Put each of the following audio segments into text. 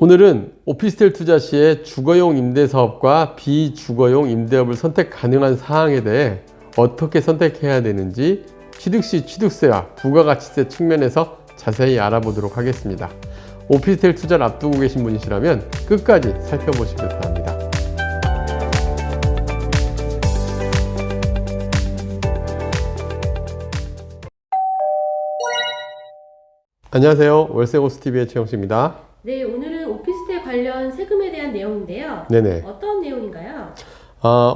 오늘은 오피스텔 투자 시에 주거용 임대사업과 비주거용 임대업을 선택 가능한 사항에 대해 어떻게 선택해야 되는지 취득시 취득세와 부가가치세 측면에서 자세히 알아보도록 하겠습니다. 오피스텔 투자를 앞두고 계신 분이시라면 끝까지 살펴보시길 바랍니다. 안녕하세요. 월세고스TV의 최영식입니다. 네, 오늘은 오피스텔 관련 세금에 대한 내용인데요. 네네. 어떤 내용인가요?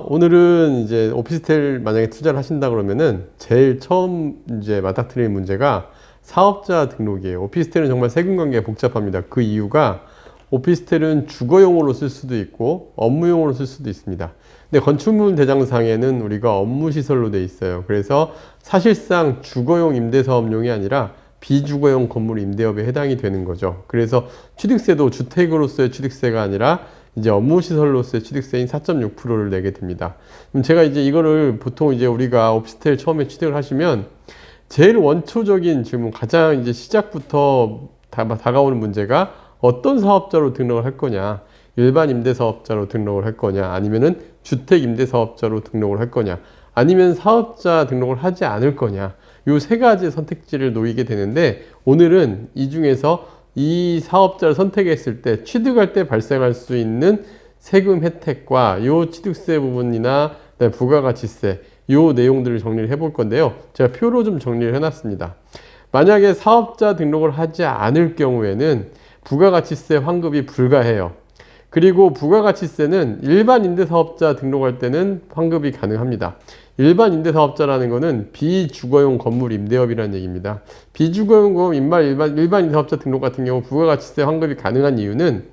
오늘은 이제 오피스텔 만약에 투자를 하신다 그러면은 제일 처음 이제 맞닥뜨릴 문제가 사업자 등록이에요. 오피스텔은 정말 세금 관계가 복잡합니다. 그 이유가 오피스텔은 주거용으로 쓸 수도 있고 업무용으로 쓸 수도 있습니다. 근데 건축물 대장상에는 우리가 업무시설로 돼 있어요. 그래서 사실상 주거용 임대사업용이 아니라 비주거용 건물 임대업에 해당이 되는 거죠. 그래서 취득세도 주택으로서의 취득세가 아니라 이제 업무시설로서의 취득세인 4.6%를 내게 됩니다. 그럼 제가 이제 이거를 보통 이제 우리가 오피스텔 처음에 취득을 하시면 제일 원초적인 질문, 가장 이제 시작부터 다가오는 문제가 어떤 사업자로 등록을 할 거냐, 일반 임대사업자로 등록을 할 거냐, 아니면은 주택 임대사업자로 등록을 할 거냐, 아니면 사업자 등록을 하지 않을 거냐, 요 세 가지 선택지를 놓이게 되는데, 오늘은 이 중에서 이 사업자를 선택했을 때 취득할 때 발생할 수 있는 세금 혜택과 요 취득세 부분이나 부가가치세 요 내용들을 정리를 해볼 건데요. 제가 표로 좀 정리를 해놨습니다. 만약에 사업자 등록을 하지 않을 경우에는 부가가치세 환급이 불가해요. 그리고 부가가치세는 일반 임대사업자 등록할 때는 환급이 가능합니다. 일반 임대사업자라는 거는 비주거용 건물 임대업이라는 얘기입니다. 비주거용 일반 임대사업자 등록 같은 경우 부가가치세 환급이 가능한 이유는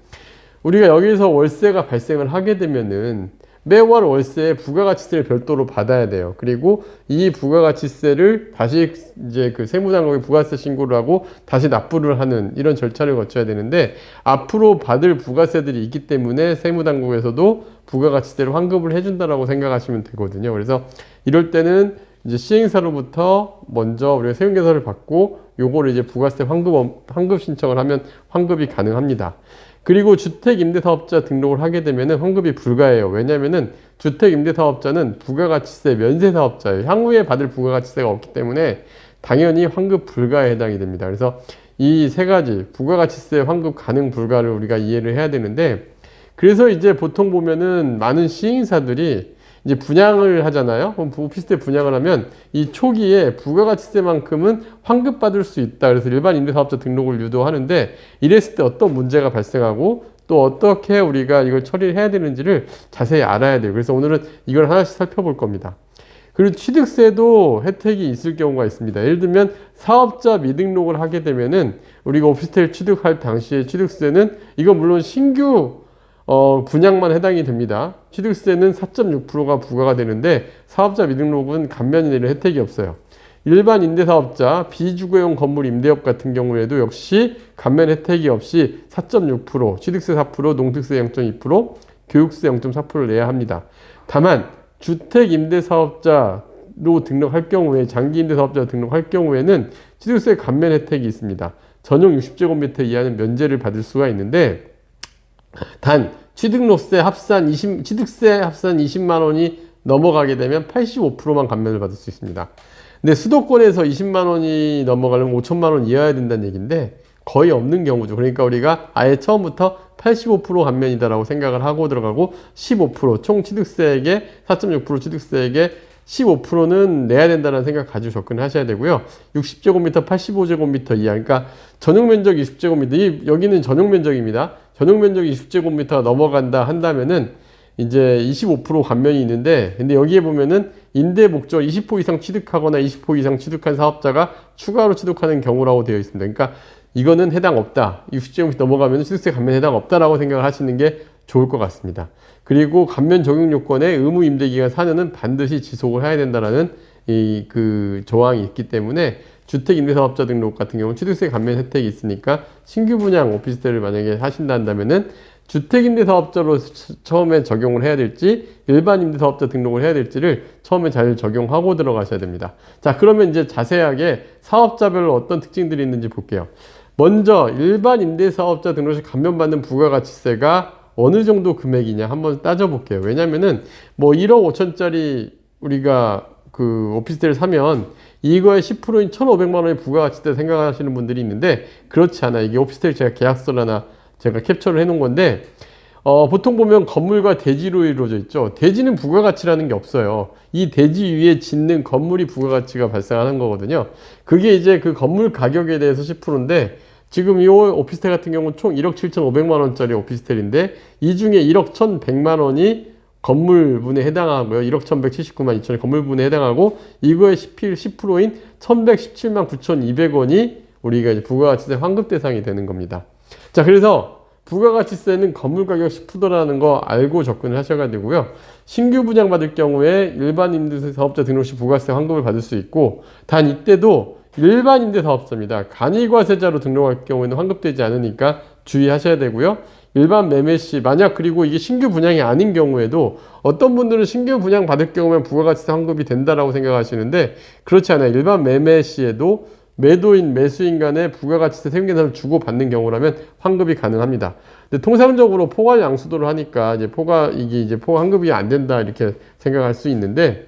우리가 여기서 월세가 발생을 하게 되면은 매월 월세에 부가가치세를 별도로 받아야 돼요. 그리고 이 부가가치세를 다시 이제 그 세무당국에 부가세 신고를 하고 다시 납부를 하는 이런 절차를 거쳐야 되는데, 앞으로 받을 부가세들이 있기 때문에 세무당국에서도 부가가치세를 환급을 해준다라고 생각하시면 되거든요. 그래서 이럴 때는 이제 시행사로부터 먼저 우리가 세금계산을 받고 요거를 이제 부가세 환급 신청을 하면 환급이 가능합니다. 그리고 주택임대사업자 등록을 하게 되면 환급이 불가해요. 왜냐하면 주택임대사업자는 부가가치세 면세사업자예요. 향후에 받을 부가가치세가 없기 때문에 당연히 환급 불가에 해당이 됩니다. 그래서 이 세 가지 부가가치세 환급 가능 불가를 우리가 이해를 해야 되는데, 그래서 이제 보통 보면은 많은 시행사들이 이제 분양을 하잖아요. 그럼 오피스텔 분양을 하면 이 초기에 부가가치세만큼은 환급받을 수 있다. 그래서 일반 임대사업자 등록을 유도하는데, 이랬을 때 어떤 문제가 발생하고 또 어떻게 우리가 이걸 처리를 해야 되는지를 자세히 알아야 돼요. 그래서 오늘은 이걸 하나씩 살펴볼 겁니다. 그리고 취득세도 혜택이 있을 경우가 있습니다. 예를 들면 사업자 미등록을 하게 되면은 우리가 오피스텔 취득할 당시에 취득세는, 이건 물론 신규 분양만 해당이 됩니다. 취득세는 4.6%가 부과가 되는데 사업자 미등록은 감면이 내릴 혜택이 없어요. 일반 임대사업자 비주거용 건물 임대업 같은 경우에도 역시 감면 혜택이 없이 4.6%, 취득세 4%, 농특세 0.2%, 교육세 0.4%를 내야 합니다. 다만 주택 임대사업자로 등록할 경우에, 장기 임대사업자 등록할 경우에는 취득세 감면 혜택이 있습니다. 전용 60제곱미터 이하는 면제를 받을 수가 있는데, 단 취득세 합산 20만 원이 넘어가게 되면 85%만 감면을 받을 수 있습니다. 근데 수도권에서 20만 원이 넘어가려면 5천만 원 이하야 된다는 얘기인데 거의 없는 경우죠. 그러니까 우리가 아예 처음부터 85% 감면이다라고 생각을 하고 들어가고, 15% 총 취득세액의 4.6% 취득세액의 15%는 내야 된다는 생각 가지고 접근을 하셔야 되고요. 60제곱미터, 85제곱미터 이하, 그러니까 전용면적 20제곱미터, 여기는 전용면적입니다. 전용면적 20제곱미터가 넘어간다 한다면은 이제 25% 감면이 있는데, 근데 여기에 보면은 임대 목적 20호 이상 취득하거나 20호 이상 취득한 사업자가 추가로 취득하는 경우라고 되어 있습니다. 그러니까 이거는 해당 없다. 60제곱미터 넘어가면 취득세 감면 해당 없다라고 생각을 하시는 게 좋을 것 같습니다. 그리고 감면 적용 요건에 의무 임대기간 4년은 반드시 지속을 해야 된다라는 그 조항이 있기 때문에 주택 임대사업자 등록 같은 경우는 취득세 감면 혜택이 있으니까 신규 분양 오피스텔을 만약에 하신다 한다면은 주택 임대사업자로 처음에 적용을 해야 될지 일반 임대사업자 등록을 해야 될지를 처음에 잘 적용하고 들어가셔야 됩니다. 자, 그러면 이제 자세하게 사업자별로 어떤 특징들이 있는지 볼게요. 먼저 일반 임대사업자 등록시 감면받는 부가가치세가 어느 정도 금액이냐 한번 따져볼게요. 왜냐면은 뭐 1억 5천짜리 우리가 그 오피스텔을 사면 이거의 10%인 1,500만 원의 부가가치세 생각하시는 분들이 있는데 그렇지 않아요. 이게 오피스텔 제가 계약서를 하나 제가 캡처를 해 놓은 건데 보통 보면 건물과 대지로 이루어져 있죠. 대지는 부가가치라는 게 없어요. 이 대지 위에 짓는 건물이 부가가치가 발생하는 거거든요. 그게 이제 그 건물 가격에 대해서 10%인데 지금 이 오피스텔 같은 경우는 총 1억 7,500만 원짜리 오피스텔인데 이 중에 1억 1,100만 원이 건물분에 해당하고요. 1억 1,179만 2천이 건물분에 해당하고 이거의 10%인 1,117만 9,200원이 우리가 이제 부가가치세 환급 대상이 되는 겁니다. 자, 그래서 부가가치세는 건물 가격 10%라는 거 알고 접근을 하셔야 되고요. 신규 분양받을 경우에 일반 임대사업자 등록 시 부가세 환급을 받을 수 있고 단 이때도 일반 임대사업자입니다. 간이과세자로 등록할 경우에는 환급되지 않으니까 주의하셔야 되고요. 일반 매매 시 만약 그리고 이게 신규 분양이 아닌 경우에도 어떤 분들은 신규 분양 받을 경우면 부가가치세 환급이 된다라고 생각하시는데 그렇지 않아요. 일반 매매 시에도 매도인 매수인 간에 부가가치세 세금계산을 주고받는 경우라면 환급이 가능합니다. 근데 통상적으로 포괄 양수도를 하니까 이제 이게 이제 환급이 안 된다 이렇게 생각할 수 있는데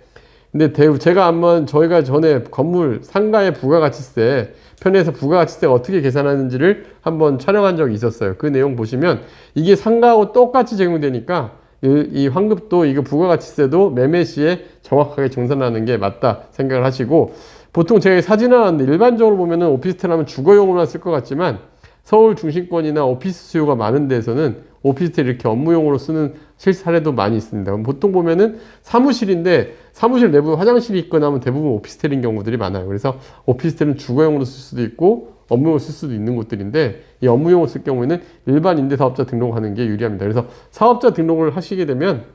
근데 제가 한번 저희가 전에 건물 상가의 부가가치세 편에서 부가가치세가 어떻게 계산하는지를 한번 촬영한 적이 있었어요. 그 내용 보시면 이게 상가하고 똑같이 적용되니까 이 환급도 이거 부가가치세도 매매 시에 정확하게 정산하는 게 맞다 생각을 하시고 보통 제가 사진을 하는데 일반적으로 보면은 오피스텔 하면 주거용으로만 쓸 것 같지만 서울 중심권이나 오피스 수요가 많은 데서는 오피스텔 이렇게 업무용으로 쓰는 실사례도 많이 있습니다. 보통 보면은 사무실인데 사무실 내부에 화장실이 있거나 하면 대부분 오피스텔인 경우들이 많아요. 그래서 오피스텔은 주거용으로 쓸 수도 있고 업무용으로 쓸 수도 있는 곳들인데 이 업무용으로 쓸 경우에는 일반 임대사업자 등록하는 게 유리합니다. 그래서 사업자 등록을 하시게 되면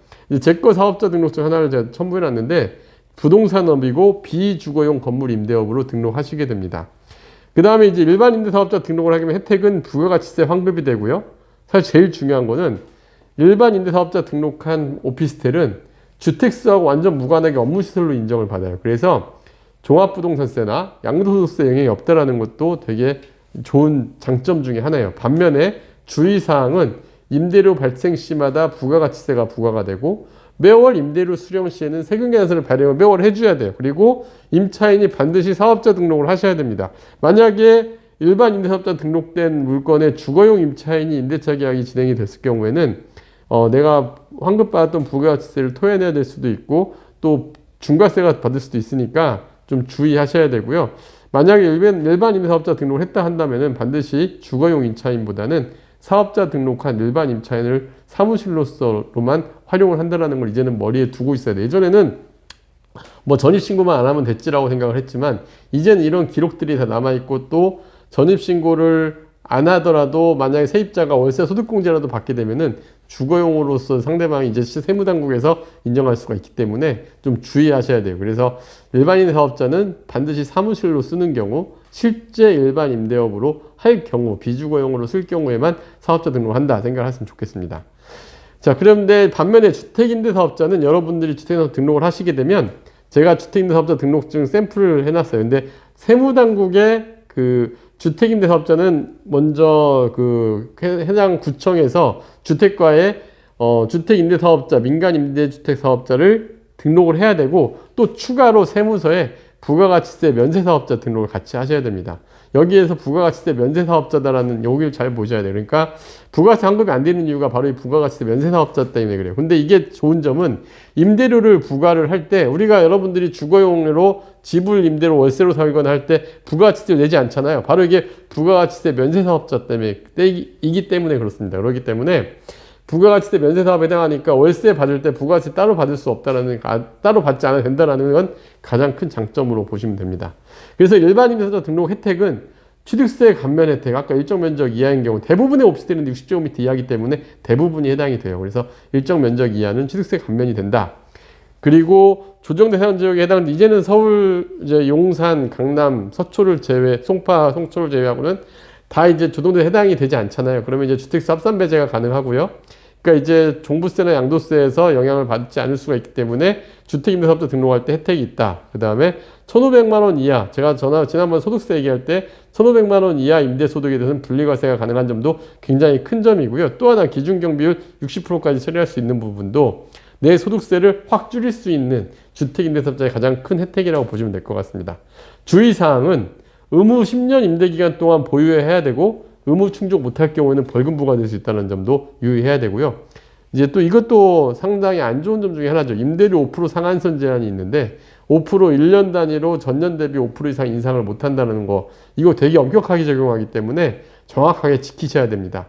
제 거 사업자 등록증 하나를 제가 첨부해 놨는데 부동산업이고 비주거용 건물 임대업으로 등록하시게 됩니다. 그 다음에 이제 일반 임대사업자 등록을 하게 되면 혜택은 부가가치세 환급이 되고요. 사실 제일 중요한 거는 일반 임대사업자 등록한 오피스텔은 주택수하고 완전 무관하게 업무시설로 인정을 받아요. 그래서 종합부동산세나 양도소득세 영향이 없다라는 것도 되게 좋은 장점 중에 하나예요. 반면에 주의사항은 임대료 발생 시마다 부가가치세가 부과가 되고 매월 임대료 수령 시에는 세금계산서를 발행을 매월 해줘야 돼요. 그리고 임차인이 반드시 사업자 등록을 하셔야 됩니다. 만약에 일반 임대사업자 등록된 물건에 주거용 임차인이 임대차 계약이 진행이 됐을 경우에는 내가 환급받았던 부가가치세를 토해내야 될 수도 있고 또 중과세가 받을 수도 있으니까 좀 주의하셔야 되고요. 만약에 일반 임대사업자 등록을 했다 한다면은 반드시 주거용 임차인보다는 사업자 등록한 일반 임차인을 사무실로서로만 활용을 한다는 걸 이제는 머리에 두고 있어야 돼요. 예전에는 뭐 전입신고만 안 하면 됐지라고 생각을 했지만 이제는 이런 기록들이 다 남아있고 또 전입신고를 안 하더라도 만약에 세입자가 월세 소득공제라도 받게 되면은 주거용으로서 상대방이 이제 세무당국에서 인정할 수가 있기 때문에 좀 주의하셔야 돼요. 그래서 일반인 사업자는 반드시 사무실로 쓰는 경우 실제 일반 임대업으로 할 경우 비주거용으로 쓸 경우에만 사업자 등록한다 생각을 하시면 좋겠습니다. 자, 그런데 반면에 주택임대사업자는 여러분들이 주택임대사업자 등록을 하시게 되면 제가 주택임대사업자 등록증 샘플을 해놨어요. 근데 세무당국의 그 주택임대사업자는 먼저 그 해당 구청에서 주택과의 주택임대사업자, 민간임대주택사업자를 등록을 해야 되고 또 추가로 세무서에 부가가치세 면세사업자 등록을 같이 하셔야 됩니다. 여기에서 부가가치세 면세사업자다라는 여기를 잘 보셔야 돼요. 그러니까 부가세 환급이 안 되는 이유가 바로 이 부가가치세 면세사업자 때문에 그래요. 근데 이게 좋은 점은 임대료를 부과를 할 때 우리가 여러분들이 주거용으로 집을 임대로 월세로 살거나 할 때 부가가치세를 내지 않잖아요. 바로 이게 부가가치세 면세사업자 때문에 이기 때문에 그렇습니다. 그렇기 때문에 부가가치세 면세사업에 해당하니까 월세 받을 때 부가가치 따로 받을 수 없다라는 따로 받지 않아도 된다라는 건 가장 큰 장점으로 보시면 됩니다. 그래서 일반 임대사업자 등록 혜택은 취득세 감면 혜택, 아까 일정 면적 이하인 경우 대부분의 오피스텔은 60제곱미터 이하이기 때문에 대부분이 해당이 돼요. 그래서 일정 면적 이하는 취득세 감면이 된다. 그리고 조정 대상 지역에 해당하는 이제는 서울, 이제 용산, 강남, 서초를 제외, 송파, 송초를 제외하고는 다 이제 조정대 해당이 되지 않잖아요. 그러면 이제 주택세 합산 배제가 가능하고요. 그러니까 이제 종부세나 양도세에서 영향을 받지 않을 수가 있기 때문에 주택임대사업자 등록할 때 혜택이 있다. 그 다음에 1,500만 원 이하, 제가 지난번 소득세 얘기할 때 1,500만 원 이하 임대소득에 대해서는 분리과세가 가능한 점도 굉장히 큰 점이고요. 또 하나 기준경비율 60%까지 처리할 수 있는 부분도 내 소득세를 확 줄일 수 있는 주택임대사업자의 가장 큰 혜택이라고 보시면 될 것 같습니다. 주의사항은 의무 10년 임대기간 동안 보유해야 되고 의무 충족 못할 경우에는 벌금 부과될 수 있다는 점도 유의해야 되고요. 이제 또 이것도 상당히 안 좋은 점 중에 하나죠. 임대료 5% 상한선 제한이 있는데 5% 1년 단위로 전년 대비 5% 이상 인상을 못 한다는 거, 이거 되게 엄격하게 적용하기 때문에 정확하게 지키셔야 됩니다.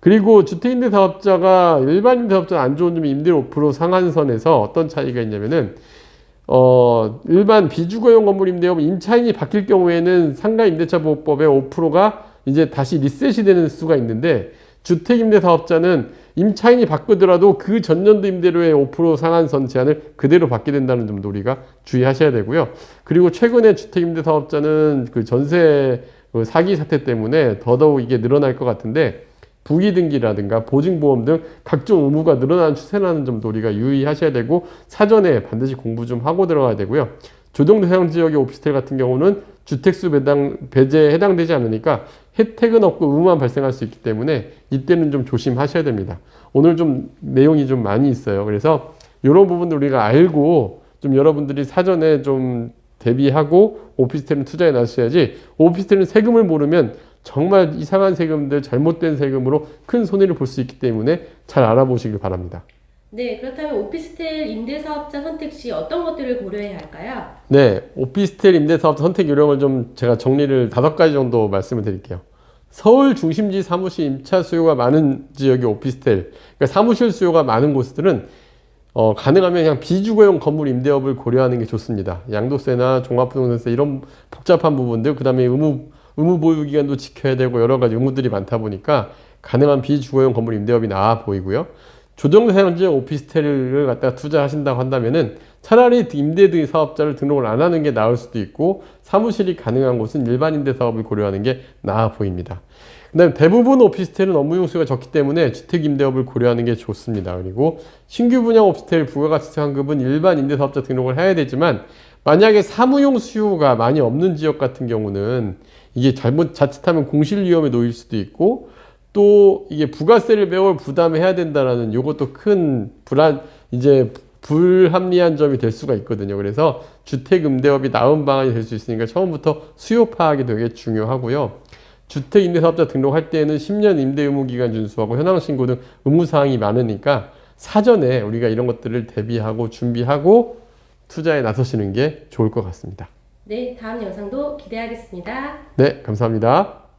그리고 주택임대사업자가 일반 임대사업자는 안 좋은 점이 임대료 5% 상한선에서 어떤 차이가 있냐면은 일반 비주거용 건물 임대업 임차인이 바뀔 경우에는 상가임대차보호법의 5%가 이제 다시 리셋이 되는 수가 있는데, 주택임대사업자는 임차인이 바꾸더라도 그 전년도 임대료의 5% 상한선 제한을 그대로 받게 된다는 점도 우리가 주의하셔야 되고요. 그리고 최근에 주택임대사업자는 그 전세 사기 사태 때문에 더더욱 이게 늘어날 것 같은데, 부기등기라든가 보증보험 등 각종 의무가 늘어나는 추세라는 점도 우리가 유의하셔야 되고, 사전에 반드시 공부 좀 하고 들어가야 되고요. 조정대상 지역의 오피스텔 같은 경우는 주택수 배제에 해당되지 않으니까 혜택은 없고 의무만 발생할 수 있기 때문에 이때는 좀 조심하셔야 됩니다. 오늘 좀 내용이 좀 많이 있어요. 그래서 이런 부분들 우리가 알고 좀 여러분들이 사전에 좀 대비하고 오피스텔은 투자에 나서셔야지, 오피스텔은 세금을 모르면 정말 이상한 세금들, 잘못된 세금으로 큰 손해를 볼 수 있기 때문에 잘 알아보시길 바랍니다. 네, 그렇다면 오피스텔 임대사업자 선택 시 어떤 것들을 고려해야 할까요? 네, 오피스텔 임대사업자 선택 요령을 좀 제가 정리를 5가지 정도 말씀을 드릴게요. 서울 중심지 사무실 임차 수요가 많은 지역의 오피스텔, 그러니까 사무실 수요가 많은 곳들은 가능하면 그냥 비주거용 건물 임대업을 고려하는 게 좋습니다. 양도세나 종합부동산세 이런 복잡한 부분들, 그 다음에 의무 보유 기간도 지켜야 되고 여러 가지 의무들이 많다 보니까 가능한 비주거용 건물 임대업이 나아 보이고요. 조정대상 지역 오피스텔을 갖다가 투자하신다고 한다면은 차라리 임대 등 사업자를 등록을 안 하는 게 나을 수도 있고, 사무실이 가능한 곳은 일반 임대 사업을 고려하는 게 나아 보입니다. 그다음에 대부분 오피스텔은 업무용 수요가 적기 때문에 주택 임대업을 고려하는 게 좋습니다. 그리고 신규 분양 오피스텔 부가가치세 환급은 일반 임대 사업자 등록을 해야 되지만, 만약에 사무용 수요가 많이 없는 지역 같은 경우는 이게 자칫하면 공실 위험에 놓일 수도 있고, 또 이게 부가세를 매월 부담해야 된다라는 요것도 큰 불합리한 점이 될 수가 있거든요. 그래서 주택 임대업이 나은 방안이 될 수 있으니까 처음부터 수요 파악이 되게 중요하고요. 주택 임대사업자 등록할 때에는 10년 임대 의무 기간 준수하고 현황 신고 등 의무 사항이 많으니까 사전에 우리가 이런 것들을 대비하고 준비하고 투자에 나서시는 게 좋을 것 같습니다. 네, 다음 영상도 기대하겠습니다. 네, 감사합니다.